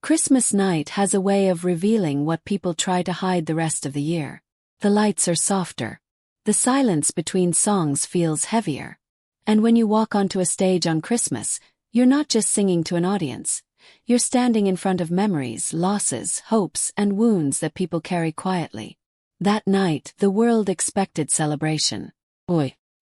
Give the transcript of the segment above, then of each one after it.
Christmas night has a way of revealing what people try to hide the rest of the year. The lights are softer. The silence between songs feels heavier. And when you walk onto a stage on Christmas, you're not just singing to an audience. You're standing in front of memories, losses, hopes, and wounds that people carry quietly. That night, the world expected celebration.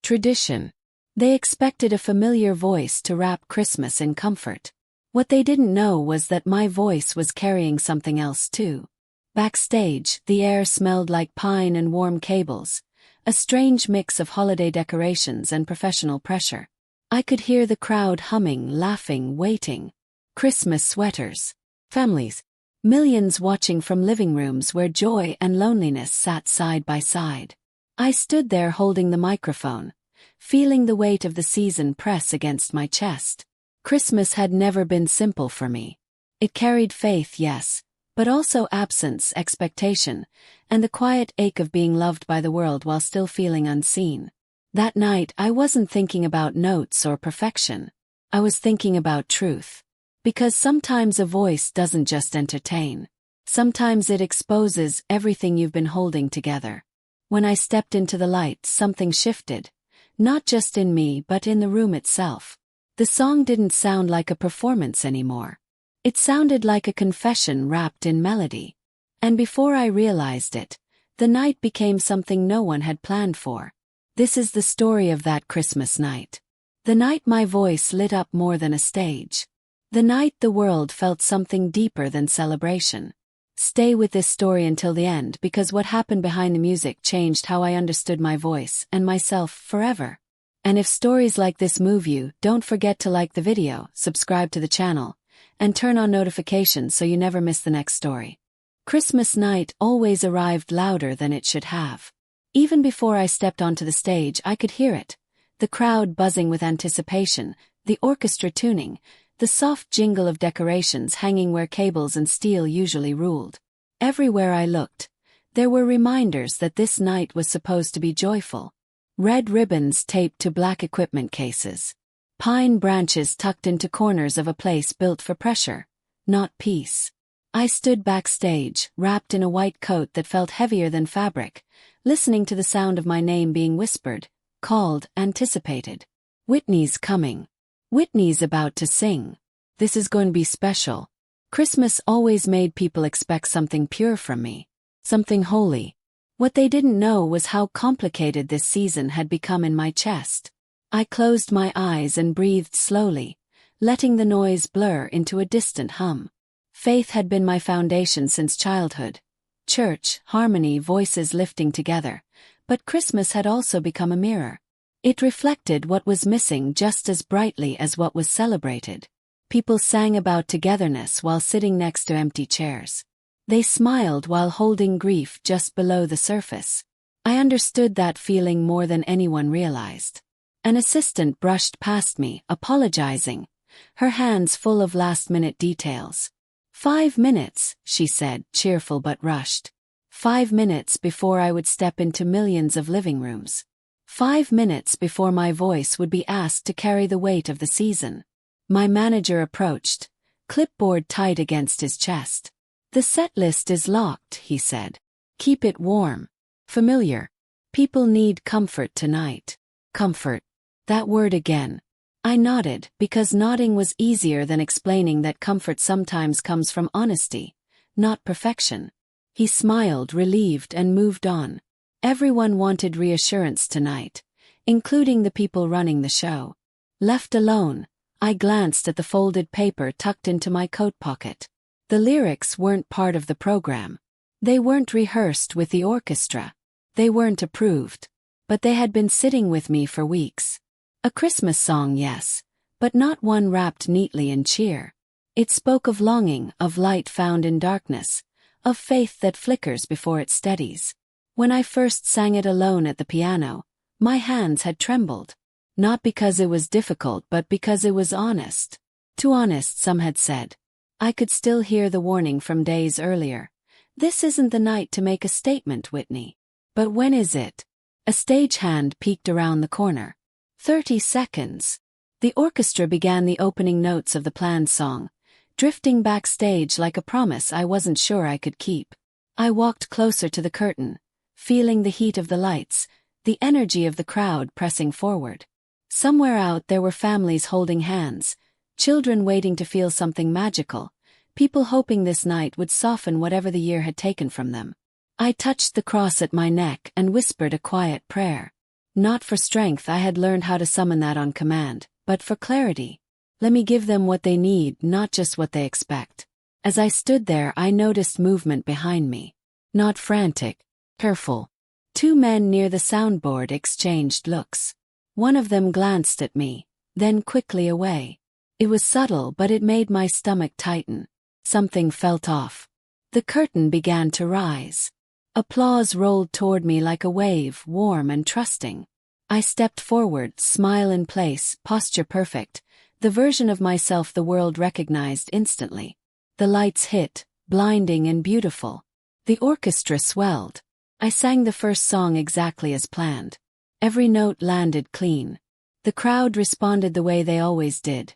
Tradition. They expected a familiar voice to wrap Christmas in comfort. What they didn't know was that my voice was carrying something else too. Backstage, the air smelled like pine and warm cables, a strange mix of holiday decorations and professional pressure. I could hear the crowd humming, laughing, waiting. Christmas sweaters. Families. Millions watching from living rooms where joy and loneliness sat side by side. I stood there holding the microphone, feeling the weight of the season press against my chest. Christmas had never been simple for me. It carried faith, yes, but also absence, expectation, and the quiet ache of being loved by the world while still feeling unseen. That night, I wasn't thinking about notes or perfection. I was thinking about truth. Because sometimes a voice doesn't just entertain. Sometimes it exposes everything you've been holding together. When I stepped into the light, something shifted. Not just in me, but in the room itself. The song didn't sound like a performance anymore. It sounded like a confession wrapped in melody. And before I realized it, the night became something no one had planned for. This is the story of that Christmas night. The night my voice lit up more than a stage. The night the world felt something deeper than celebration. Stay with this story until the end because what happened behind the music changed how I understood my voice and myself forever. And if stories like this move you, don't forget to like the video, subscribe to the channel, and turn on notifications so you never miss the next story. Christmas night always arrived louder than it should have. Even before I stepped onto the stage, I could hear it. The crowd buzzing with anticipation, the orchestra tuning, the soft jingle of decorations hanging where cables and steel usually ruled. Everywhere I looked, there were reminders that this night was supposed to be joyful. Red ribbons taped to black equipment cases. Pine branches tucked into corners of a place built for pressure, not peace. I stood backstage, wrapped in a white coat that felt heavier than fabric, listening to the sound of my name being whispered, called, anticipated. Whitney's coming. Whitney's about to sing. This is going to be special. Christmas always made people expect something pure from me. Something holy. What they didn't know was how complicated this season had become in my chest. I closed my eyes and breathed slowly, letting the noise blur into a distant hum. Faith had been my foundation since childhood. Church, harmony, voices lifting together. But Christmas had also become a mirror. It reflected what was missing just as brightly as what was celebrated. People sang about togetherness while sitting next to empty chairs. They smiled while holding grief just below the surface. I understood that feeling more than anyone realized. An assistant brushed past me, apologizing, her hands full of last-minute details. 5 minutes, she said, cheerful but rushed. 5 minutes before I would step into millions of living rooms. 5 minutes before my voice would be asked to carry the weight of the season. My manager approached, clipboard tight against his chest. "The set list is locked," he said. "Keep it warm. Familiar. People need comfort tonight." Comfort. That word again. I nodded, because nodding was easier than explaining that comfort sometimes comes from honesty, not perfection. He smiled, relieved, and moved on. Everyone wanted reassurance tonight, including the people running the show. Left alone, I glanced at the folded paper tucked into my coat pocket. The lyrics weren't part of the program. They weren't rehearsed with the orchestra. They weren't approved. But they had been sitting with me for weeks. A Christmas song, yes, but not one wrapped neatly in cheer. It spoke of longing, of light found in darkness, of faith that flickers before it steadies. When I first sang it alone at the piano, my hands had trembled. Not because it was difficult, but because it was honest. Too honest, some had said. I could still hear the warning from days earlier. "This isn't the night to make a statement, Whitney." But when is it? A stagehand peeked around the corner. 30 seconds. The orchestra began the opening notes of the planned song, drifting backstage like a promise I wasn't sure I could keep. I walked closer to the curtain, feeling the heat of the lights, the energy of the crowd pressing forward. Somewhere out there were families holding hands, children waiting to feel something magical, people hoping this night would soften whatever the year had taken from them. I touched the cross at my neck and whispered a quiet prayer. Not for strength, I had learned how to summon that on command, but for clarity. Let me give them what they need, not just what they expect. As I stood there, I noticed movement behind me. Not frantic, careful. Two men near the soundboard exchanged looks. One of them glanced at me, then quickly away. It was subtle, but it made my stomach tighten. Something felt off. The curtain began to rise. Applause rolled toward me like a wave, warm and trusting. I stepped forward, smile in place, posture perfect, the version of myself the world recognized instantly. The lights hit, blinding and beautiful. The orchestra swelled. I sang the first song exactly as planned. Every note landed clean. The crowd responded the way they always did.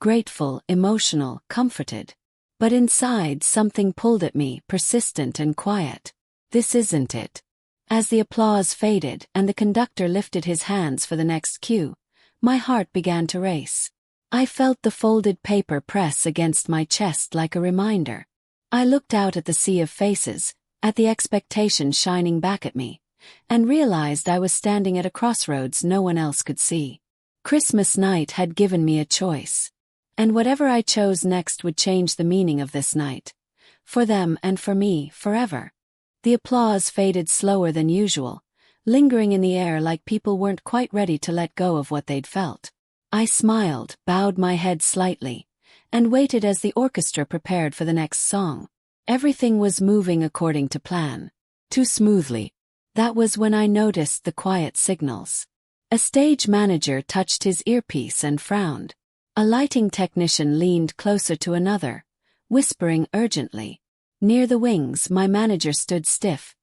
Grateful, emotional, comforted. But inside, something pulled at me, persistent and quiet. This isn't it. As the applause faded and the conductor lifted his hands for the next cue, my heart began to race. I felt the folded paper press against my chest like a reminder. I looked out at the sea of faces, at the expectation shining back at me, and realized I was standing at a crossroads no one else could see. Christmas night had given me a choice. And whatever I chose next would change the meaning of this night. For them and for me, forever. The applause faded slower than usual, lingering in the air like people weren't quite ready to let go of what they'd felt. I smiled, bowed my head slightly, and waited as the orchestra prepared for the next song. Everything was moving according to plan. Too smoothly. That was when I noticed the quiet signals. A stage manager touched his earpiece and frowned. A lighting technician leaned closer to another, whispering urgently. Near the wings, my manager stood stiff,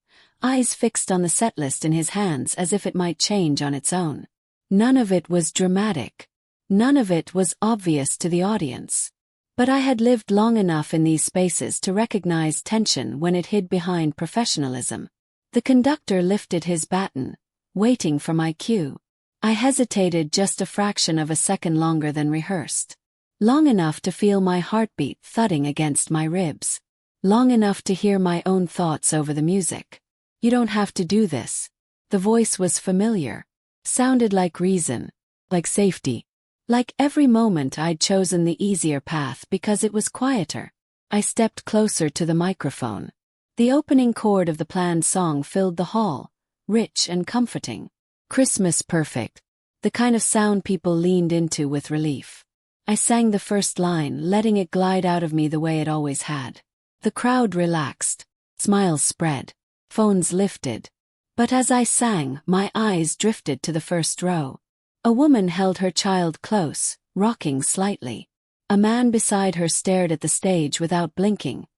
eyes fixed on the setlist in his hands as if it might change on its own. None of it was dramatic. None of it was obvious to the audience. But I had lived long enough in these spaces to recognize tension when it hid behind professionalism. The conductor lifted his baton, waiting for my cue. I hesitated just a fraction of a second longer than rehearsed. Long enough to feel my heartbeat thudding against my ribs. Long enough to hear my own thoughts over the music. You don't have to do this. The voice was familiar. Sounded like reason. Like safety. Like every moment I'd chosen the easier path because it was quieter. I stepped closer to the microphone. The opening chord of the planned song filled the hall, rich and comforting. Christmas perfect. The kind of sound people leaned into with relief. I sang the first line, letting it glide out of me the way it always had. The crowd relaxed. Smiles spread. Phones lifted. But as I sang, my eyes drifted to the first row. A woman held her child close, rocking slightly. A man beside her stared at the stage without blinking.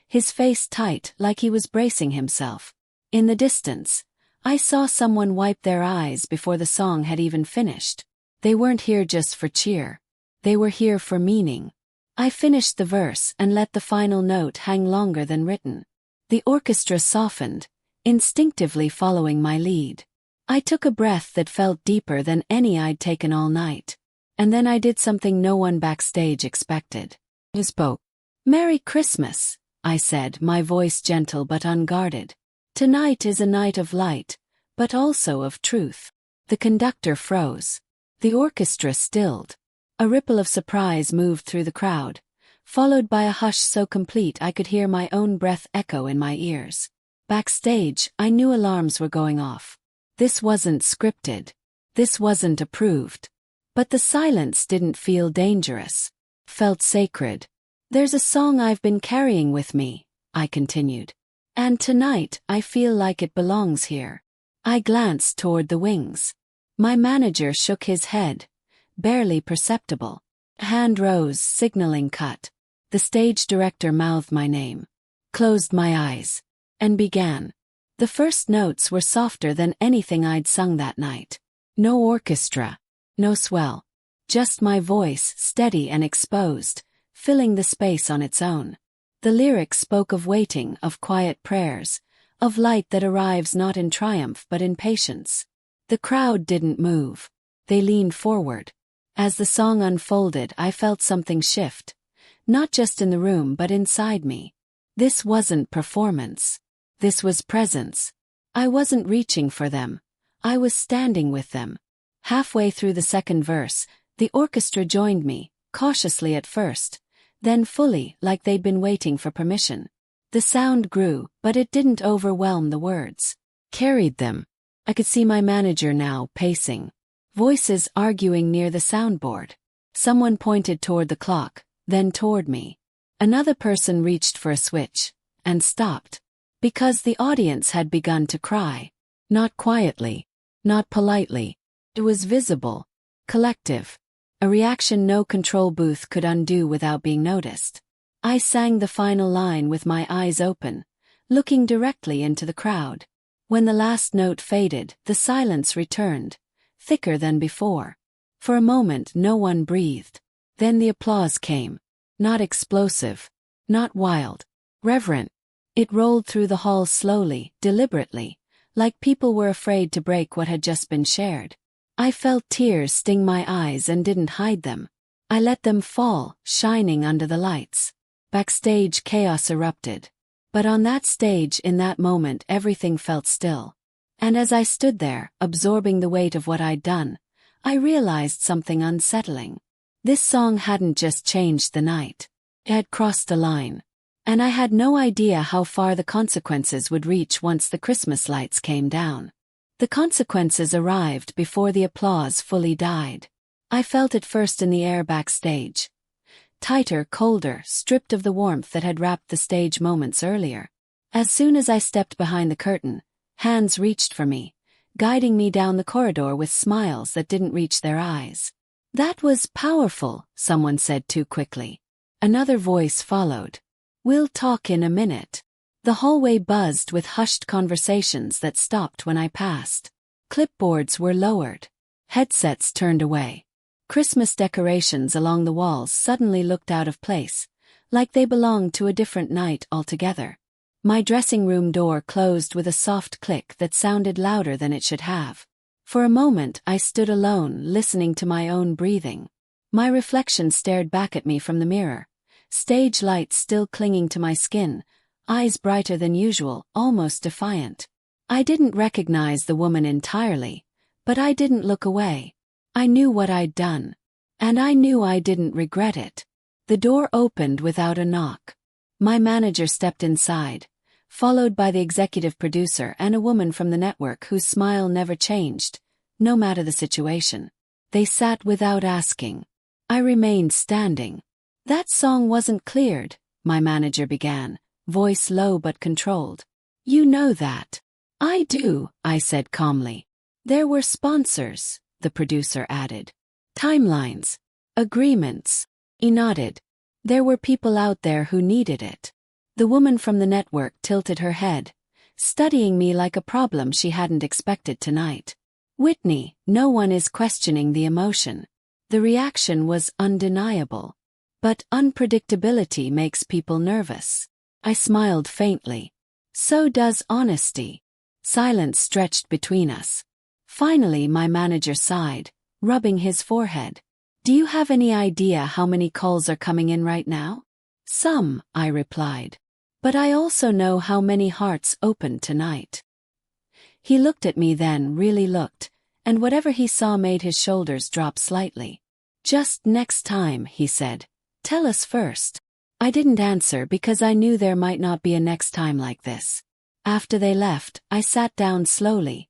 His face tight, like he was bracing himself. In the distance, I saw someone wipe their eyes before the song had even finished. They weren't here just for cheer. They were here for meaning. I finished the verse and let the final note hang longer than written. The orchestra softened, instinctively following my lead. I took a breath that felt deeper than any I'd taken all night. And then I did something no one backstage expected. I spoke. "Merry Christmas," I said, my voice gentle but unguarded. "Tonight is a night of light, but also of truth." The conductor froze. The orchestra stilled. A ripple of surprise moved through the crowd, followed by a hush so complete I could hear my own breath echo in my ears. Backstage, I knew alarms were going off. This wasn't scripted. This wasn't approved. But the silence didn't feel dangerous. Felt sacred. "There's a song I've been carrying with me," I continued. "And tonight, I feel like it belongs here." I glanced toward the wings. My manager shook his head, barely perceptible. A hand rose, signaling cut. The stage director mouthed my name, closed my eyes, and began. The first notes were softer than anything I'd sung that night. No orchestra, no swell. Just my voice, steady and exposed, filling the space on its own. The lyrics spoke of waiting, of quiet prayers, of light that arrives not in triumph but in patience. The crowd didn't move. They leaned forward. As the song unfolded, I felt something shift, not just in the room but inside me. This wasn't performance. This was presence. I wasn't reaching for them. I was standing with them. Halfway through the second verse, the orchestra joined me, cautiously at first, then fully, like they'd been waiting for permission. The sound grew, but it didn't overwhelm the words. Carried them. I could see my manager now, pacing. Voices arguing near the soundboard. Someone pointed toward the clock, then toward me. Another person reached for a switch, and stopped. Because the audience had begun to cry. Not quietly, not politely. It was visible, collective. A reaction no control booth could undo without being noticed. I sang the final line with my eyes open, looking directly into the crowd. When the last note faded, the silence returned, thicker than before. For a moment no one breathed. Then the applause came. Not explosive, not wild, reverent. It rolled through the hall slowly, deliberately, like people were afraid to break what had just been shared. I felt tears sting my eyes and didn't hide them. I let them fall, shining under the lights. Backstage chaos erupted. But on that stage in that moment everything felt still. And as I stood there, absorbing the weight of what I'd done, I realized something unsettling. This song hadn't just changed the night. It had crossed a line. And I had no idea how far the consequences would reach once the Christmas lights came down. The consequences arrived before the applause fully died. I felt it first in the air backstage. Tighter, colder, stripped of the warmth that had wrapped the stage moments earlier. As soon as I stepped behind the curtain, hands reached for me, guiding me down the corridor with smiles that didn't reach their eyes. That was powerful, someone said too quickly. Another voice followed. We'll talk in a minute. The hallway buzzed with hushed conversations that stopped when I passed. Clipboards were lowered. Headsets turned away. Christmas decorations along the walls suddenly looked out of place, like they belonged to a different night altogether. My dressing room door closed with a soft click that sounded louder than it should have. For a moment I stood alone, listening to my own breathing. My reflection stared back at me from the mirror, stage light still clinging to my skin, eyes brighter than usual, almost defiant. I didn't recognize the woman entirely, but I didn't look away. I knew what I'd done. And I knew I didn't regret it. The door opened without a knock. My manager stepped inside, followed by the executive producer and a woman from the network whose smile never changed, no matter the situation. They sat without asking. I remained standing. That song wasn't cleared, my manager began, voice low but controlled. You know that. I do, I said calmly. There were sponsors, the producer added. Timelines. Agreements. He nodded. There were people out there who needed it. The woman from the network tilted her head, studying me like a problem she hadn't expected tonight. Whitney, no one is questioning the emotion. The reaction was undeniable. But unpredictability makes people nervous. I smiled faintly. So does honesty. Silence stretched between us. Finally my manager sighed, rubbing his forehead. Do you have any idea how many calls are coming in right now? Some, I replied. But I also know how many hearts opened tonight. He looked at me then, really looked, and whatever he saw made his shoulders drop slightly. Just next time, he said. Tell us first. I didn't answer because I knew there might not be a next time like this. After they left, I sat down slowly,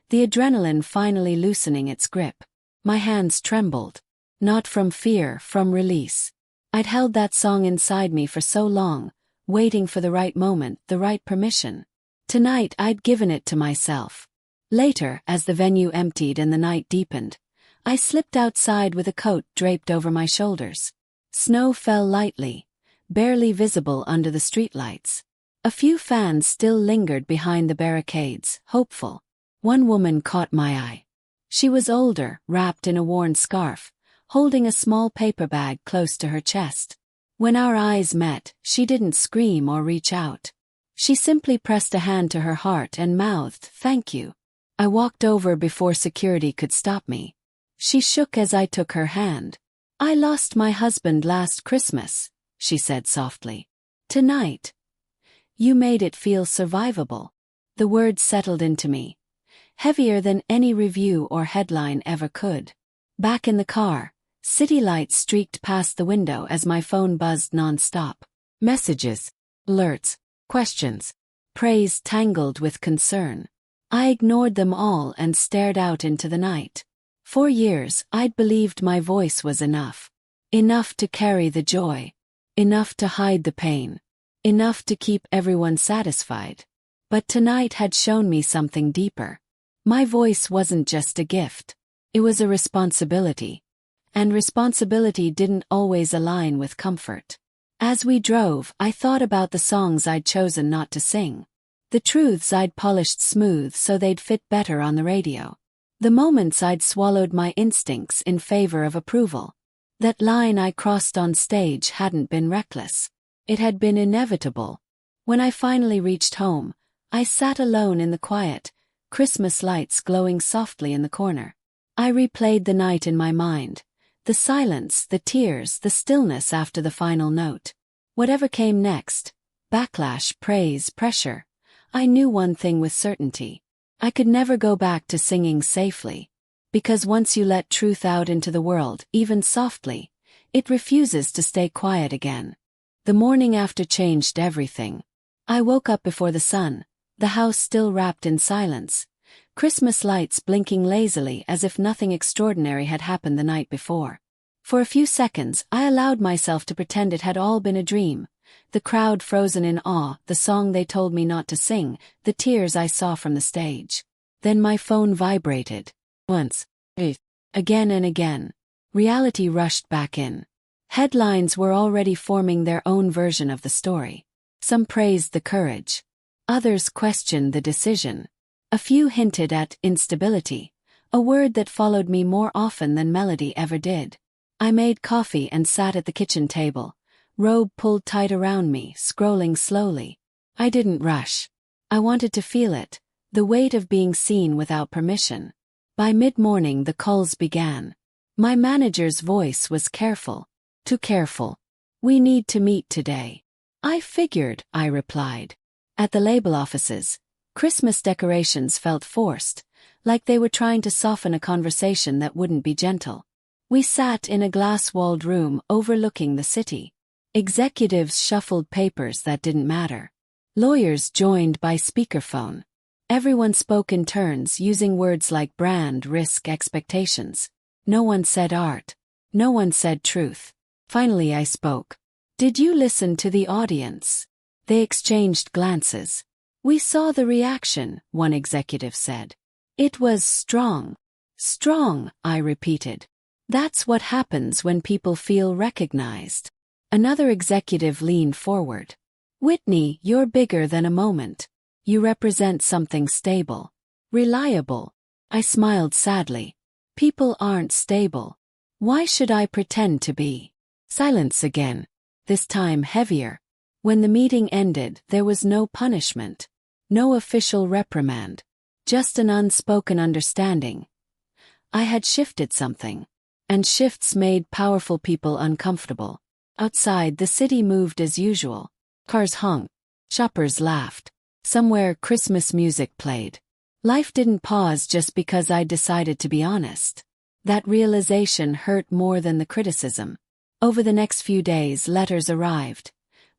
the adrenaline finally loosening its grip. My hands trembled. Not from fear, from release. I'd held that song inside me for so long, waiting for the right moment, the right permission. Tonight I'd given it to myself. Later, as the venue emptied and the night deepened, I slipped outside with a coat draped over my shoulders. Snow fell lightly, barely visible under the streetlights. A few fans still lingered behind the barricades, hopeful. One woman caught my eye. She was older, wrapped in a worn scarf, holding a small paper bag close to her chest. When our eyes met, she didn't scream or reach out. She simply pressed a hand to her heart and mouthed, "Thank you." I walked over before security could stop me. She shook as I took her hand. "I lost my husband last Christmas," she said softly. "Tonight, you made it feel survivable." The words settled into me, heavier than any review or headline ever could. Back in the car, city lights streaked past the window as my phone buzzed non-stop. Messages, alerts, questions, praise tangled with concern. I ignored them all and stared out into the night. For years, I'd believed my voice was enough. Enough to carry the joy. Enough to hide the pain. Enough to keep everyone satisfied. But tonight had shown me something deeper. My voice wasn't just a gift. It was a responsibility. And responsibility didn't always align with comfort. As we drove, I thought about the songs I'd chosen not to sing. The truths I'd polished smooth so they'd fit better on the radio. The moments I'd swallowed my instincts in favor of approval. That line I crossed on stage hadn't been reckless. It had been inevitable. When I finally reached home, I sat alone in the quiet, Christmas lights glowing softly in the corner. I replayed the night in my mind. The silence, the tears, the stillness after the final note. Whatever came next, backlash, praise, pressure, I knew one thing with certainty. I could never go back to singing safely. Because once you let truth out into the world, even softly, it refuses to stay quiet again. The morning after changed everything. I woke up before the sun, the house still wrapped in silence, Christmas lights blinking lazily as if nothing extraordinary had happened the night before. For a few seconds, I allowed myself to pretend it had all been a dream. The crowd frozen in awe, the song they told me not to sing, the tears I saw from the stage. Then my phone vibrated. Once. Again and again. Reality rushed back in. Headlines were already forming their own version of the story. Some praised the courage. Others questioned the decision. A few hinted at instability, a word that followed me more often than melody ever did. I made coffee and sat at the kitchen table, robe pulled tight around me, scrolling slowly. I didn't rush. I wanted to feel it, the weight of being seen without permission. By mid-morning the calls began. My manager's voice was careful. Too careful. "We need to meet today." "I figured," I replied. At the label offices, Christmas decorations felt forced, like they were trying to soften a conversation that wouldn't be gentle. We sat in a glass-walled room overlooking the city. Executives shuffled papers that didn't matter. Lawyers joined by speakerphone. Everyone spoke in turns using words like brand, risk, expectations. No one said art. No one said truth. Finally I spoke. "Did you listen to the audience?" They exchanged glances. "We saw the reaction," one executive said. "It was strong." "Strong," I repeated. "That's what happens when people feel recognized." Another executive leaned forward. "Whitney, you're bigger than a moment. You represent something stable. Reliable." I smiled sadly. People aren't stable. Why should I pretend to be? Silence again. This time heavier. When the meeting ended, there was no punishment. No official reprimand. Just an unspoken understanding. I had shifted something. And shifts made powerful people uncomfortable. Outside, the city moved as usual. Cars honked. Shoppers laughed. Somewhere, Christmas music played. Life didn't pause just because I decided to be honest. That realization hurt more than the criticism. Over the next few days, letters arrived.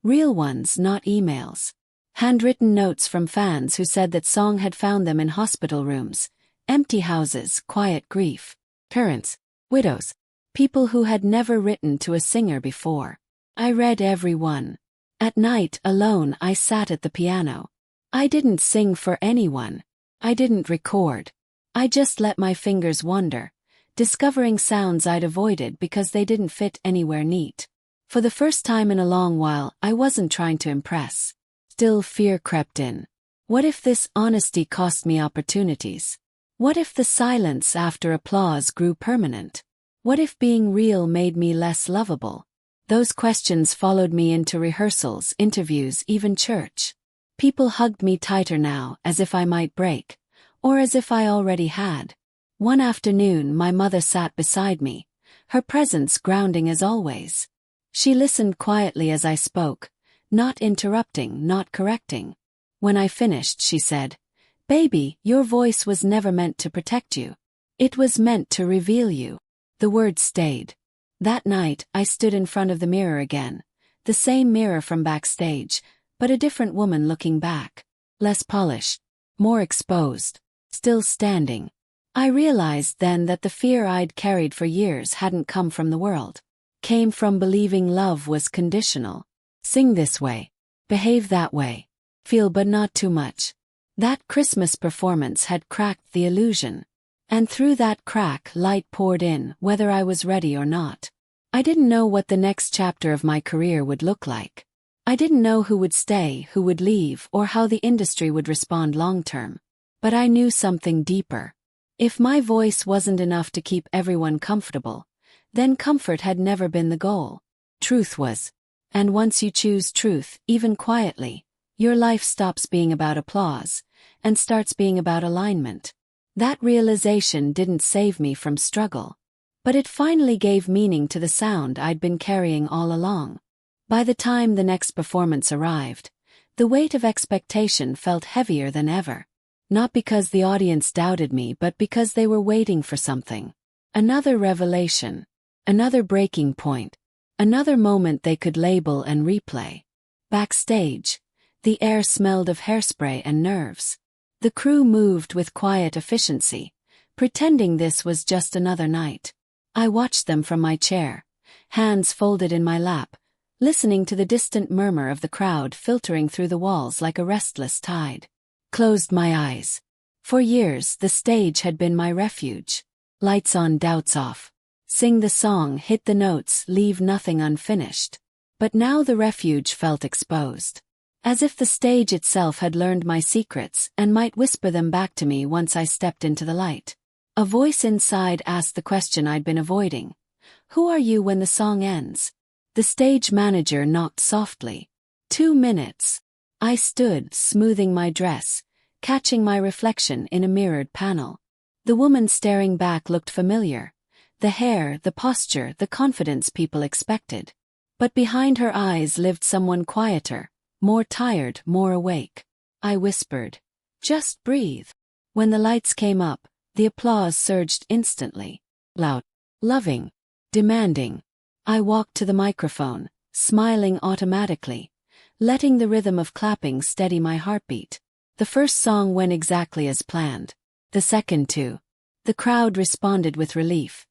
Real ones, not emails. Handwritten notes from fans who said that song had found them in hospital rooms, empty houses, quiet grief. Parents, widows, people who had never written to a singer before. I read every one. At night, alone, I sat at the piano. I didn't sing for anyone. I didn't record. I just let my fingers wander, discovering sounds I'd avoided because they didn't fit anywhere neat. For the first time in a long while, I wasn't trying to impress. Still, fear crept in. What if this honesty cost me opportunities? What if the silence after applause grew permanent? What if being real made me less lovable? Those questions followed me into rehearsals, interviews, even church. People hugged me tighter now, as if I might break, or as if I already had. One afternoon my mother sat beside me, her presence grounding as always. She listened quietly as I spoke, not interrupting, not correcting. When I finished, she said, "Baby, your voice was never meant to protect you. It was meant to reveal you." The words stayed. That night, I stood in front of the mirror again, the same mirror from backstage, but a different woman looking back. Less polished, more exposed, still standing. I realized then that the fear I'd carried for years hadn't come from the world. Came from believing love was conditional. Sing this way. Behave that way. Feel but not too much. That Christmas performance had cracked the illusion. And through that crack light poured in, whether I was ready or not. I didn't know what the next chapter of my career would look like. I didn't know who would stay, who would leave, or how the industry would respond long-term. But I knew something deeper. If my voice wasn't enough to keep everyone comfortable, then comfort had never been the goal. Truth was. And once you choose truth, even quietly, your life stops being about applause, and starts being about alignment. That realization didn't save me from struggle. But it finally gave meaning to the sound I'd been carrying all along. By the time the next performance arrived, the weight of expectation felt heavier than ever. Not because the audience doubted me, but because they were waiting for something. Another revelation. Another breaking point. Another moment they could label and replay. Backstage, the air smelled of hairspray and nerves. The crew moved with quiet efficiency, pretending this was just another night. I watched them from my chair, hands folded in my lap, listening to the distant murmur of the crowd filtering through the walls like a restless tide. Closed my eyes. For years, the stage had been my refuge. Lights on, doubts off. Sing the song, hit the notes, leave nothing unfinished. But now the refuge felt exposed. As if the stage itself had learned my secrets and might whisper them back to me once I stepped into the light. A voice inside asked the question I'd been avoiding. Who are you when the song ends? The stage manager knocked softly. 2 minutes. I stood, smoothing my dress, catching my reflection in a mirrored panel. The woman staring back looked familiar. The hair, the posture, the confidence people expected. But behind her eyes lived someone quieter, more tired, more awake. I whispered, "Just breathe." When the lights came up, the applause surged instantly. Loud, loving, demanding. I walked to the microphone, smiling automatically, letting the rhythm of clapping steady my heartbeat. The first song went exactly as planned. The second too. The crowd responded with relief,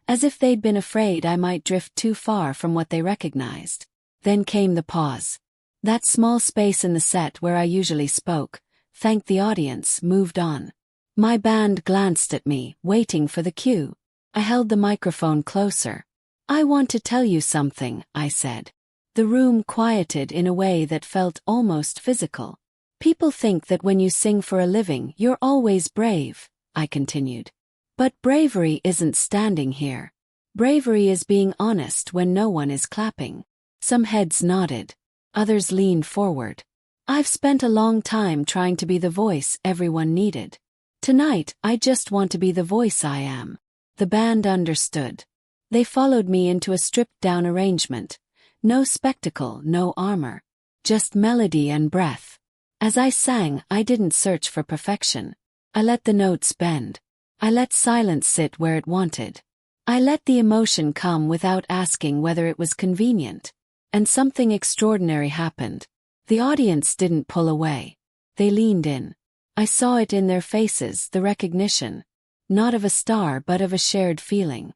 as if they'd been afraid I might drift too far from what they recognized. Then came the pause. That small space in the set where I usually spoke, thanked the audience, moved on. My band glanced at me, waiting for the cue. I held the microphone closer. "I want to tell you something," I said. The room quieted in a way that felt almost physical. "People think that when you sing for a living, you're always brave," I continued. "But bravery isn't standing here. Bravery is being honest when no one is clapping." Some heads nodded. Others leaned forward. "I've spent a long time trying to be the voice everyone needed. Tonight, I just want to be the voice I am." The band understood. They followed me into a stripped-down arrangement. No spectacle, no armor. Just melody and breath. As I sang, I didn't search for perfection. I let the notes bend. I let silence sit where it wanted. I let the emotion come without asking whether it was convenient. And something extraordinary happened. The audience didn't pull away. They leaned in. I saw it in their faces, the recognition. Not of a star but of a shared feeling.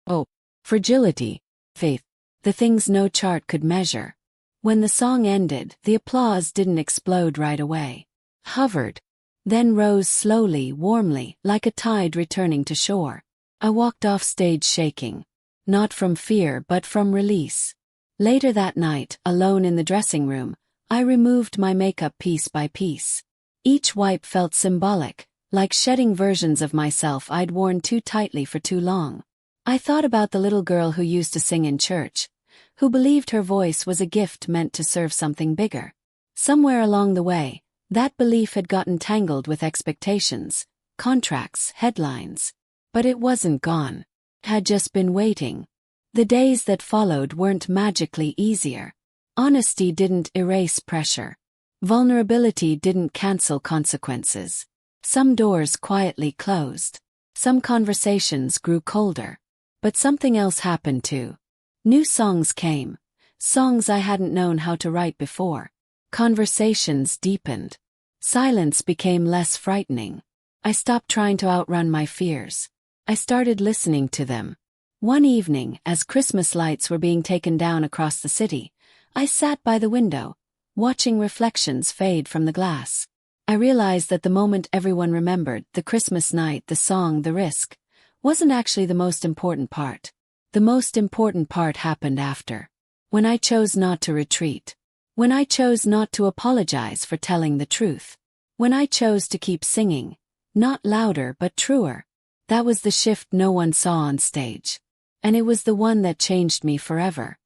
Oh, fragility, faith. The things no chart could measure. When the song ended, the applause didn't explode right away. Hovered. Then rose slowly, warmly, like a tide returning to shore. I walked off stage shaking. Not from fear but from release. Later that night, alone in the dressing room, I removed my makeup piece by piece. Each wipe felt symbolic, like shedding versions of myself I'd worn too tightly for too long. I thought about the little girl who used to sing in church, who believed her voice was a gift meant to serve something bigger. Somewhere along the way, that belief had gotten tangled with expectations, contracts, headlines. But it wasn't gone. It had just been waiting. The days that followed weren't magically easier. Honesty didn't erase pressure. Vulnerability didn't cancel consequences. Some doors quietly closed. Some conversations grew colder. But something else happened too. New songs came. Songs I hadn't known how to write before. Conversations deepened. Silence became less frightening. I stopped trying to outrun my fears. I started listening to them. One evening, as Christmas lights were being taken down across the city, I sat by the window, watching reflections fade from the glass. I realized that the moment everyone remembered, the Christmas night, the song, the risk, wasn't actually the most important part. The most important part happened after. When I chose not to retreat. When I chose not to apologize for telling the truth. When I chose to keep singing, not louder but truer. That was the shift no one saw on stage. And it was the one that changed me forever.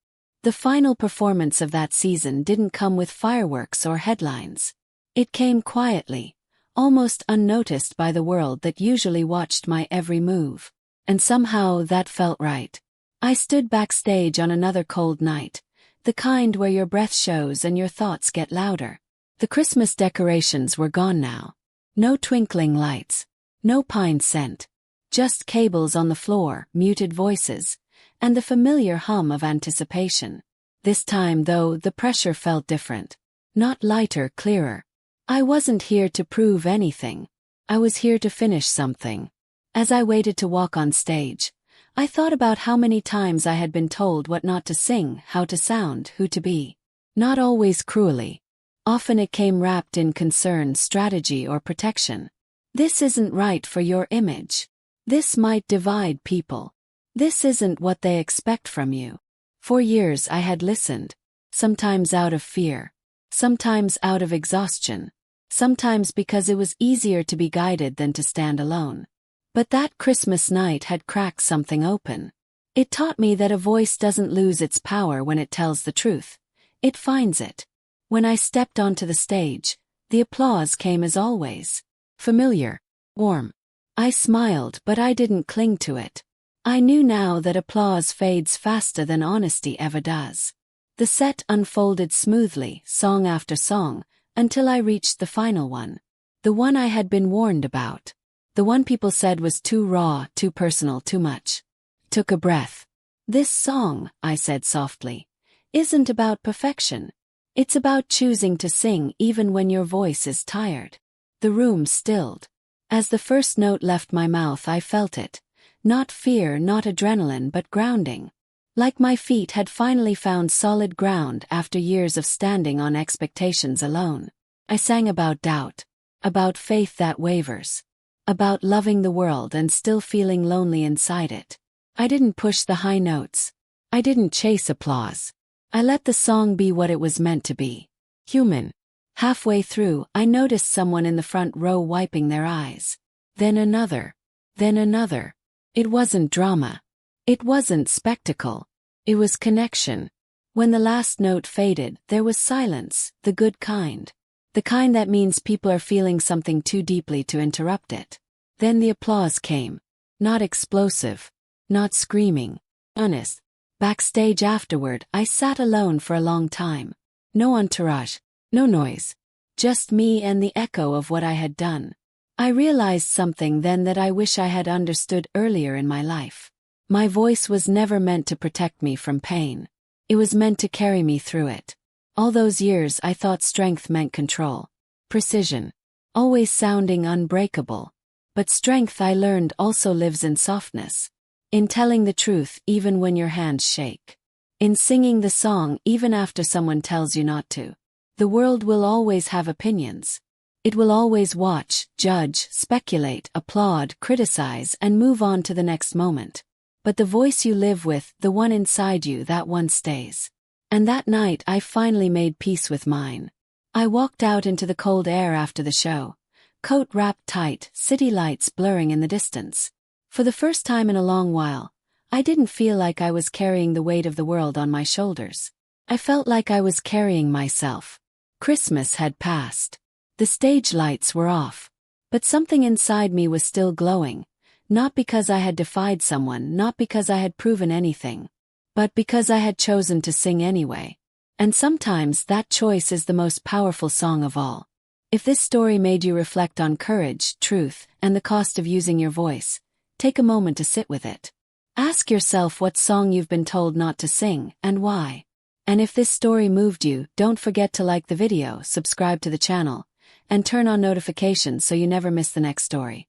The final performance of that season didn't come with fireworks or headlines. It came quietly, almost unnoticed by the world that usually watched my every move. And somehow that felt right. I stood backstage on another cold night, the kind where your breath shows and your thoughts get louder. The Christmas decorations were gone now. No twinkling lights. No pine scent. Just cables on the floor, muted voices, and the familiar hum of anticipation. This time, though, the pressure felt different. Not lighter, clearer. I wasn't here to prove anything. I was here to finish something. As I waited to walk on stage, I thought about how many times I had been told what not to sing, how to sound, who to be. Not always cruelly. Often it came wrapped in concern, strategy, or protection. This isn't right for your image. This might divide people. This isn't what they expect from you. For years I had listened. Sometimes out of fear. Sometimes out of exhaustion. Sometimes because it was easier to be guided than to stand alone. But that Christmas night had cracked something open. It taught me that a voice doesn't lose its power when it tells the truth. It finds it. When I stepped onto the stage, the applause came as always. Familiar. Warm. I smiled, but I didn't cling to it. I knew now that applause fades faster than honesty ever does. The set unfolded smoothly, song after song, until I reached the final one. The one I had been warned about. The one people said was too raw, too personal, too much. Took a breath. This song, I said softly, isn't about perfection. It's about choosing to sing even when your voice is tired. The room stilled. As the first note left my mouth, I felt it. Not fear, not adrenaline, but grounding. Like my feet had finally found solid ground after years of standing on expectations alone. I sang about doubt. About faith that wavers. About loving the world and still feeling lonely inside it. I didn't push the high notes. I didn't chase applause. I let the song be what it was meant to be. Human. Halfway through, I noticed someone in the front row wiping their eyes. Then another. Then another. It wasn't drama. It wasn't spectacle. It was connection. When the last note faded, there was silence, the good kind. The kind that means people are feeling something too deeply to interrupt it. Then the applause came. Not explosive. Not screaming. Honest. Backstage afterward, I sat alone for a long time. No entourage. No noise. Just me and the echo of what I had done. I realized something then that I wish I had understood earlier in my life. My voice was never meant to protect me from pain. It was meant to carry me through it. All those years I thought strength meant control. Precision. Always sounding unbreakable. But strength, I learned, also lives in softness. In telling the truth even when your hands shake. In singing the song even after someone tells you not to. The world will always have opinions. It will always watch, judge, speculate, applaud, criticize, and move on to the next moment. But the voice you live with, the one inside you, that one stays. And that night I finally made peace with mine. I walked out into the cold air after the show. Coat wrapped tight, city lights blurring in the distance. For the first time in a long while, I didn't feel like I was carrying the weight of the world on my shoulders. I felt like I was carrying myself. Christmas had passed. The stage lights were off. But something inside me was still glowing, not because I had defied someone, not because I had proven anything, but because I had chosen to sing anyway. And sometimes that choice is the most powerful song of all. If this story made you reflect on courage, truth, and the cost of using your voice, take a moment to sit with it. Ask yourself what song you've been told not to sing, and why. And if this story moved you, don't forget to like the video, subscribe to the channel, and turn on notifications so you never miss the next story.